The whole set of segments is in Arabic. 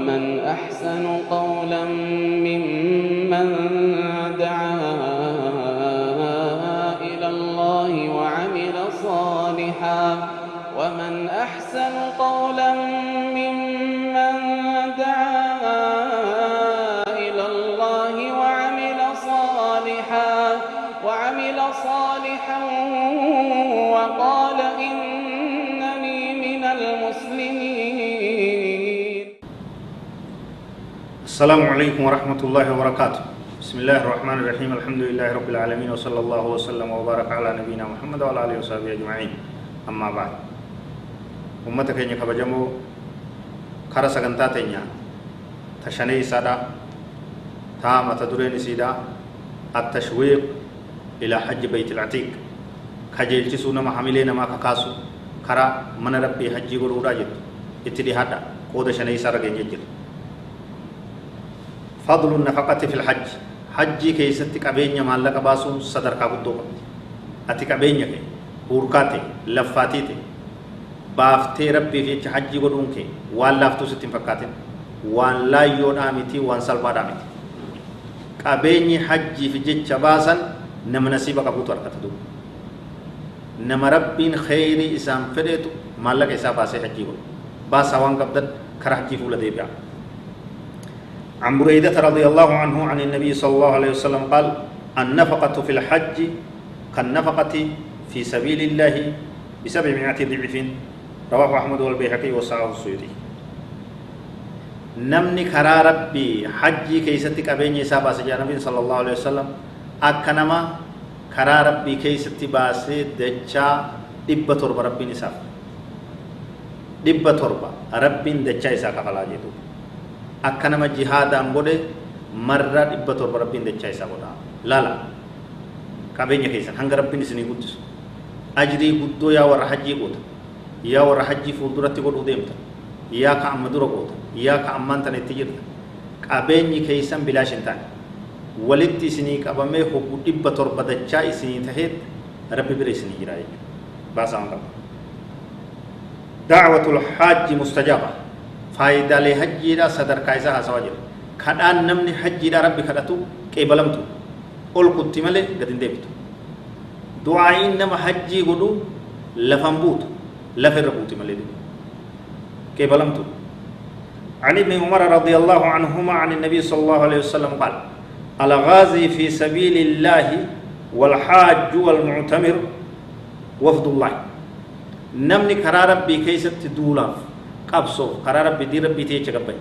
ومن أحسن قولا ممن دعا إلى الله وعمل صالحا ومن أحسن قولا ممن دعا إلى الله وعمل صالحا وقال إنني من المسلمين. السلام عليكم ورحمة الله وبركاته. بسم الله الرحمن الرحيم. الحمد لله رب العالمين وصلى الله وسلم وبارك على نبينا محمد وعلى آله وصحبه أجمعين. أما بعد أمتك إني كبجمو كرا سكنتاتينيا تشني سادا تام تدرين سيدا التشويق إلى حج بيت العتيق خجل جسونا ما حملين ما كاسو كرا من ربي حجي غرورا جت اتدي هذا قود شني سارا جنجل. فضل النفقة في الحج حجي كيست كابينيا مالك باسو صدر كابدو أتي كابينيا كي وركاتي لفاتيتي بافتي ربي في حجي غرونك وان لافتو ستين فكاتين وان لا يون آمتي وان سلبا دامتي كابيني حجي في جيتش باسن نم نصيبك أبوتو أركتدو نم ربين خيري إسام فديتو مالك إسا باسي حجي غرو باس وان قبضت كرحجي فولا ديبيا. عن بريدة رضي الله عنه عن النبي صلى الله عليه وسلم قال النفقة في الحج كالنفقة في سبيل الله ب700 ضعف رواه أحمد والبيهقي وصححه السيوطي. نمني كرا ربي حجي كيستك أبيني سابا سجى النبي صلى الله عليه وسلم أكنما كرا ربي كيستي باسي دجا دبة تربة ربي نساف دبة تربة ربي دجا إساك فلا جدو أكنما جهاد أمبودي مرة دبة تربة ربي دجا إساك لا كابيني كيسن هنگ ربي نسني قدس أجري قدو يا ور حجي قد يا ور حجي فولدرتي قد وديمتا يا كأمدور قد يا كأمان تنتجر كابيني كيسن بلا شنتان ولدت سنيك أبامي هو دبة تربة دجا إسني تهيد ربي بريسني جراي باسان دعوة الحاج مستجابة فايدة لحجي دا صدر كايسا حسواجر كدان نمني حجي دا ربي كدتو كيبلمتو أول كتمالي قدن ديبتو دعائين نما حجي قدو لفنبوت لفر ربوتي مالي كيبلمتو. عن ابن عمر رضي الله عنهما عن النبي صلى الله عليه وسلم قال الغازي في سبيل الله والحاج والمعتمر وفد الله. نمني كرا ربي كيست دولاف قبصو كرا ربي دي ربي تيجي قبي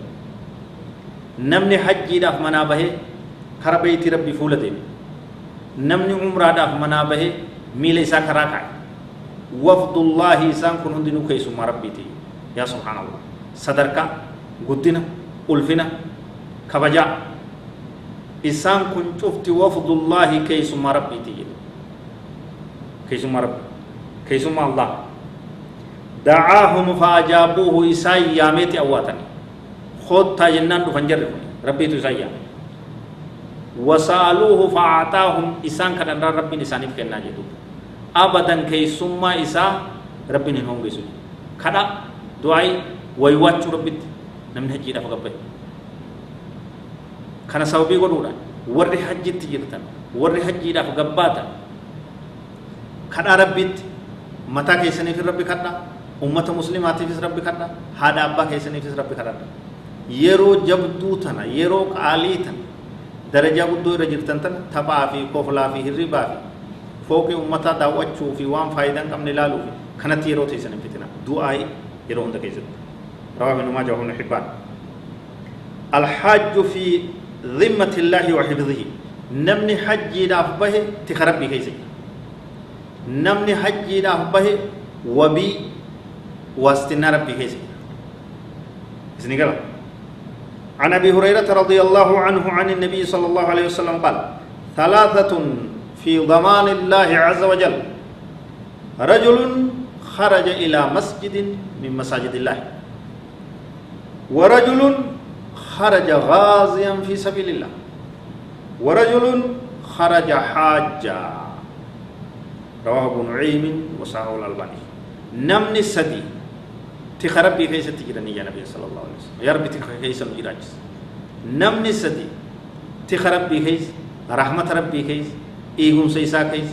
نمني حجي داف منابه كرا بيتي ربي فولة دي نمني عمره داف منابه ميلي سا كرا كاي وفد الله إسان كن هندنو كيسو ما ربي تي يا سبحان الله صدركا قدنا ألفنا كبجا إسان كن شفت وفد الله كيسو ما ربي تي كيسو ما ربي كيسو ما الله دعاهم فأجابوه إساي ياميتي أواتني خود تاجنان دو فنجر ربي تو إساي يامي وسألوه فأعطاهم إسان كدن ربي نساني فكنا جدو أبدا كيسوما إسا ربي نهون جسو كدا دعاي ويواتشو ربي نمن حجي دفع قبل كان سوبي قدودا ورّي حجي تجرتن ورّي حجي دفع قباتا كدا ربي متى كيسني في ربي كدا أمة مسلمات في ربي كدا هذا أبا كيسني في ربي كدا يرو جبدو تنا يرو قالي تنا درجة بدو رجلتن تنا تبا في كفلا في الربا في فوق أمة دعوة في وام فايدة كم نلالو في كانت يرو تيسني في تنا دعاء يرو عند كيسن رواه ابن ماجه وابن حبان. الحج في ذمة الله وحفظه نمني حج دافبه تخرب كيسي نمني حج دافبه وبي واستنا ربي كيسي إذن قال عن أبي هريرة رضي الله عنه عن النبي صلى الله عليه وسلم قال ثلاثة في ضمان الله عز وجل رجل خرج إلى مسجد من مساجد الله ورجل خرج غازيا في سبيل الله ورجل خرج حاجا رواه ابن نعيم وصححه الألباني. نمني سدي تخربي كيس تجرني يا نبي صلى الله عليه وسلم يا رب كيس الجراج نمني سدي تخربي كيس رحمة ربي كيس إيهم سيسا كيس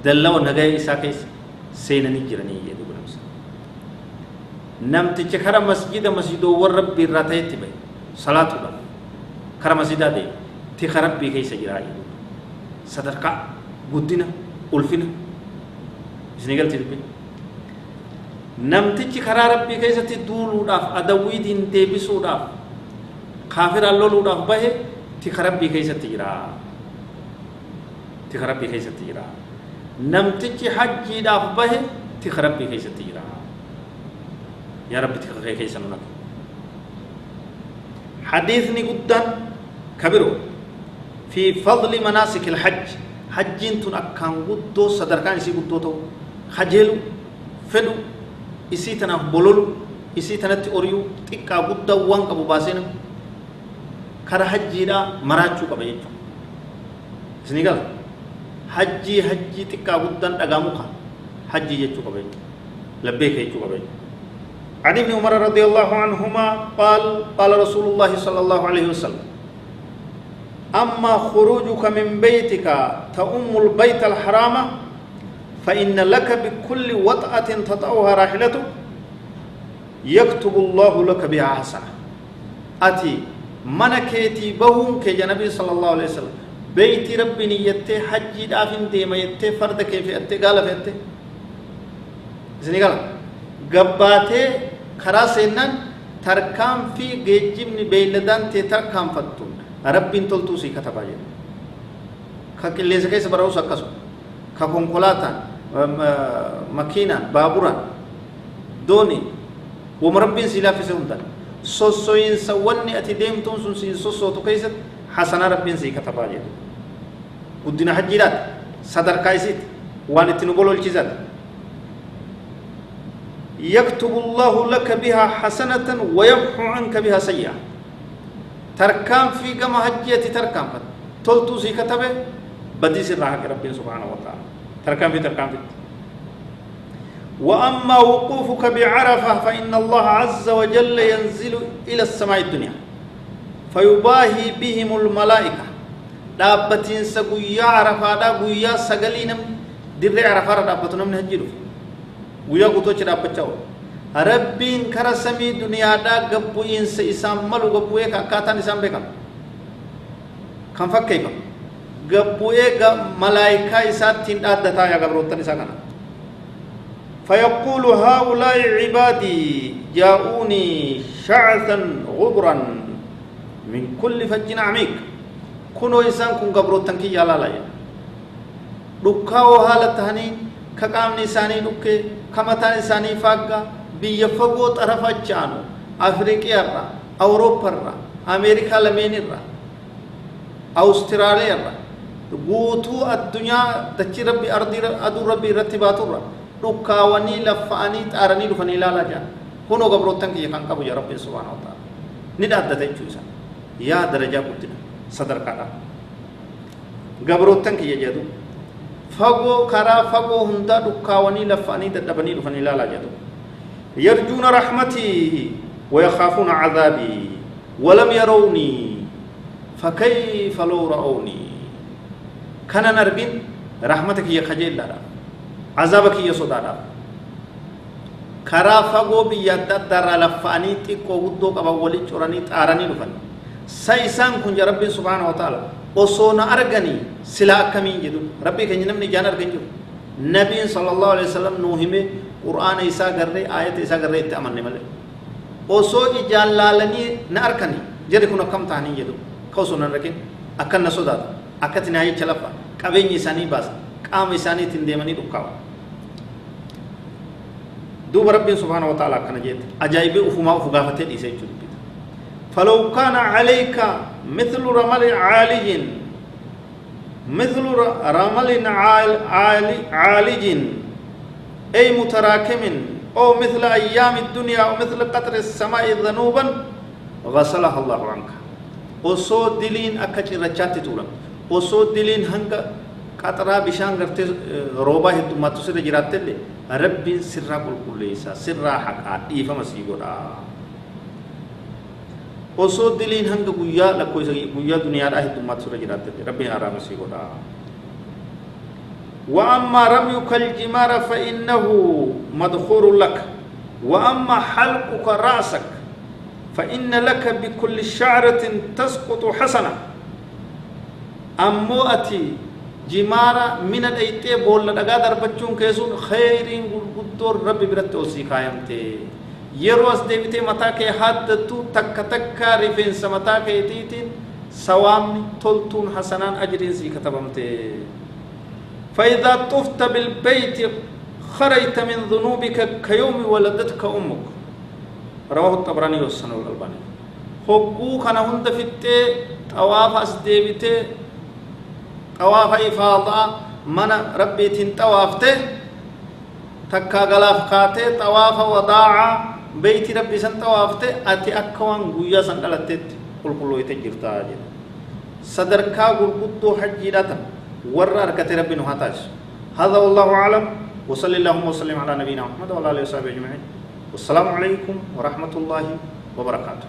دلوا نجاي إسا كيس سينني جرني يا دوبنا نم تجكر مسجد ورب براتي تبي صلاة الله كرم مسجد ده تخربي كيس جراج صدرك بدينا ألفنا إسنيقل تربي namtichi karaa rabbii keessatti duuluudhaaf adawwiitiin deebisuudhaaf kaafiraan loluudhaaf bahe tika rabbii keessatti jira namtichi hajjiidhaaf bahe tika rabbii keessatti jira yaa rabbi tika kee keessa nu naqe hadiisni guddaan kabiro fi fadli manaasik alhajj hajjiin tun akkaan guddoo sadarkaan isii guddoo ta'u kajeelu fedhu isii tanaaf bololu isii tanatti oriyu xiqqaa guddaa waan qabu baasee nam kara hajjiidhaa maraachuu qaba jechuudha isinii gala hajjii xiqqaa guddaan dhagaamu ka hajjii jechuu qaba jechuudha labbeeka jechuu qaba jechuudha عن ابن عمر رضي الله عنهما قال رسول الله صلى الله عليه وسلم أما خروجك من بيتك تؤم البيت الحرام فإن لك بكل وطأة تطأها راحلتك يكتب الله لك بها حسنة أتي منكيتي بهم كجنبي صلى الله عليه وسلم بيت ربي نيته حج دافن ديما يته فرد كيف أتي قال في أتي زني قال قباتي خراسينن تركام في جيجمن بيلدان تركام فتون ربي تلتوسي كتباجي ككلي سكيس براو سكسو ككونكولاتان مكينا بابورا دوني ومربين سلا في سونتان سوسوين سواني أتي ديم تونسون سين سوسو تكيست حسنا ربين سي كتباجي ودنا حجيرات صدر كايسيت وان تنقولوا الجزات يكتب الله لك بها حسنة ويمحو عنك بها سيئة تركام في كما حجيتي تركام تلتو سي كتبه بدي سراحك ربي سبحانه وتعالى تركام في وأما وقوفك بعرفة فإن الله عز وجل ينزل إلى السماء الدنيا فيباهي بهم الملائكة دابتين سقويا عرفة دا قويا سقلينم در عرفة دابتنا من هجيرو قويا قطوش دابتشاو ربين كرسمي دنيا دا قبوين سيسام ملو قبوية كاكاتان إسام بكم كم فكيكم قبوية ملائكة إساتين دادتا يا قبروتان إساكنا فيقول هؤلاء عبادي جاءوني شعثا غبرا من كل فج عميق كنوا إنسان كن قبروتان كي يالا لا دكاو حالتهني كقام نساني دكي كمتان نساني فاقا بيفقو طرفا جانو أفريقيا را أوروبا را أمريكا لمين را أستراليا را قوتو الدنيا دچي ربي أرضي أدو ربي رتباتو را دكاواني لفاني تارني دفني لا لا جان كنوا قبروتان كي يكان قبو يا ربي سبحانه وتعالى نداد دتي جوسا يا درجة قدنا صدر كذا قبروتان كي يجدو فقو كرا فقو هندا دكاواني لفاني تدبني دفني لا لا جدو يرجون رحمتي ويخافون عذابي ولم يروني فكيف لو رأوني كان نربين رحمتك يا خجل لا عذابك يا صدارا كرا فقو بيد در لفاني تيكو ودو كبا ولي چوراني تاراني دفن سايسان كن ربي سبحانه وتعالى وصونا أرغني سلا كمين جدو ربي كنجنم نجان أرغن جو نبي صلى الله عليه وسلم نوهمه قرآن إيسا غرّي آيات إيسا غرّي اتعمل نمال وصو إجال لالني نأركني جري كنا كم تاني جدو كوسونا ركين أكن نسودات أكت نهاية چلفا كبين إساني باس قام إساني تنديمني دكاو دوب ربي سبحانه وتعالى كنا جيت أجايب أفما أفغافتين إيسا يجود فلو كان عليك مثل رمل عالج مثل رمل عالج أي متراكم أو مثل أيام الدنيا أو مثل قطر السماء ذنوبا غسلها الله عنك وصو دلين أكثر رجات تورا وصو دلين هنگا قطرة بشان قرت روبا هدو ما تسير جرات اللي ربي سرّا كل ليسا سرّا حقا إيفا مسيقودا وصود دلين هنگ گویا لکوي گویا دنیا دا هدو ما تسير جرات اللي ربي حرام مسيقودا وأما رميك الجمار فإنه مدخور لك وأما حلقك رأسك فإن لك بكل شعرة تسقط حسنة أمو أتي جمارة من الأيتي بول لدغا دربچون كيسون خيرين قدور ربي برت أوسي قائمتي يروس ديبتي متا كي حدتو تك تك رفين سمتا كي تيتين سوامي تلتون حسنان أجرين سي كتبمتي فإذا طفت بالبيت خرجت من ذنوبك كيوم ولدتك أمك رواه الطبراني والسنة الألباني خبو كان هند فيتي طواف أسديبتي طواف إفاضة من ربي تنطوافته تكا غلاف قاته طواف وداعة بيت ربي سن طوافته أتي أكوان غويا سن دلتت قل قلو يتجرتا أجل صدركا غرقدو حجيراتا ورّا أركت ربي نهاتاج هذا والله أعلم وصلى اللهم وسلم على نبينا محمد وعلى آله وصحبه أجمعين والسلام عليكم ورحمة الله وبركاته